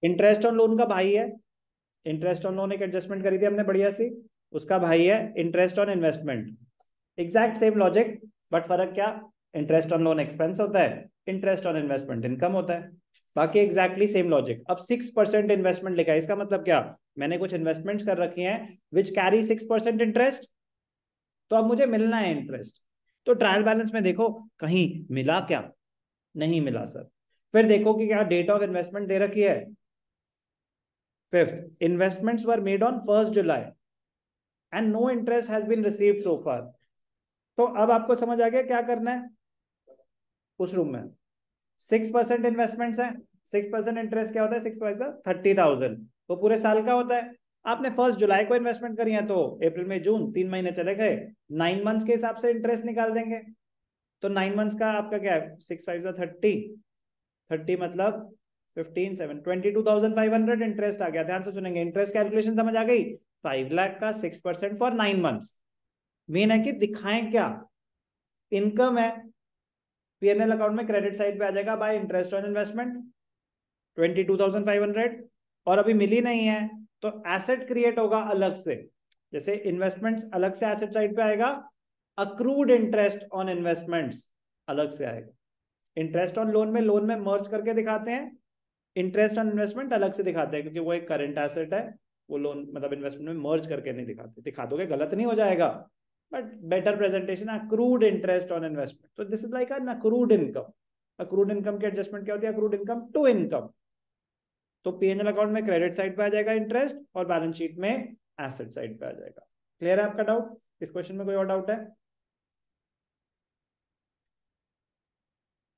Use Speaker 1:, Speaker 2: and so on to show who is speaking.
Speaker 1: Interest on loan का भाई है, इंटरेस्ट ऑन लोन एक एडजस्टमेंट करी थी हमने बढ़िया सी, उसका भाई है interest on investment. Exact same logic, but फर्क क्या, इंटरेस्ट ऑन लोन एक्सपेंस होता है, इंटरेस्ट ऑन इन्वेस्टमेंट इनकम होता है। बाकी एग्जैक्टली सेम लॉजिक। अब 6% इन्वेस्टमेंट लिखा है, इसका मतलब क्या, मैंने कुछ इन्वेस्टमेंट्स कर रखी हैं विच कैरी 6% इंटरेस्ट, तो अब मुझे मिलना है इंटरेस्ट। तो ट्रायल बैलेंस में देखो कहीं मिला क्या, नहीं मिला सर। फिर देखो कि क्या डेट ऑफ इन्वेस्टमेंट दे रखी है, 5th, investments were made on 1 July and no interest has been received so far. तो अब आपको समझ आ गया क्या करना है उस रूम में। 6% इन्वेस्टमेंट्स है, 6% इंटरेस्ट क्या होता है, 6 पैसा 30,000, तो पूरे साल का होता है। आपने 1 जुलाई को इन्वेस्टमेंट करी है तो अप्रैल मई जून 3 महीने चले गए, 9 मंथ्स के हिसाब से इंटरेस्ट निकाल देंगे। तो 9 मंथ्स का आपका क्या है, 6 5 30, 30 मतलब 22,500 इंटरेस्ट आ गया। ध्यान से सुनेंगे, इंटरेस्ट कैलकुलेशन समझ आ गई। 5 लाख का 6% फॉर 9 मंथ्स, मेन है कि दिखाएं क्या, इनकम है, पीएनएल अकाउंट में क्रेडिट साइड पे आ जाएगा बाय इंटरेस्ट ऑन इन्वेस्टमेंट 22,500, और अभी मिली नहीं है तो एसेट क्रिएट होगा अलग से। जैसे इन्वेस्टमेंट्स अलग से एसेट साइड पे आएगा, अक्रूड इंटरेस्ट ऑन इन्वेस्टमेंट्स अलग से आएगा। इंटरेस्ट ऑन लोन में मर्ज करके दिखाते हैं, इंटरेस्ट ऑन इन्वेस्टमेंट अलग से दिखाते हैं क्योंकि वो एक करंट एसेट है, वो लोन मतलब इन्वेस्टमेंट में मर्ज करके नहीं दिखाते। दिखा दोगे गलत नहीं हो जाएगा, but better presentation, accrued interest on investment. तो this is like an accrued income. Accrued income की एडजस्टमेंट क्या होती है, अक्रूड इनकम टू इनकम। तो पीएनएल अकाउंट में क्रेडिट साइड पे आ जाएगा इंटरेस्ट, और बैलेंस शीट में एसेट साइड पे आ जाएगा। क्लियर है आपका डाउट, इस क्वेश्चन में कोई और डाउट है?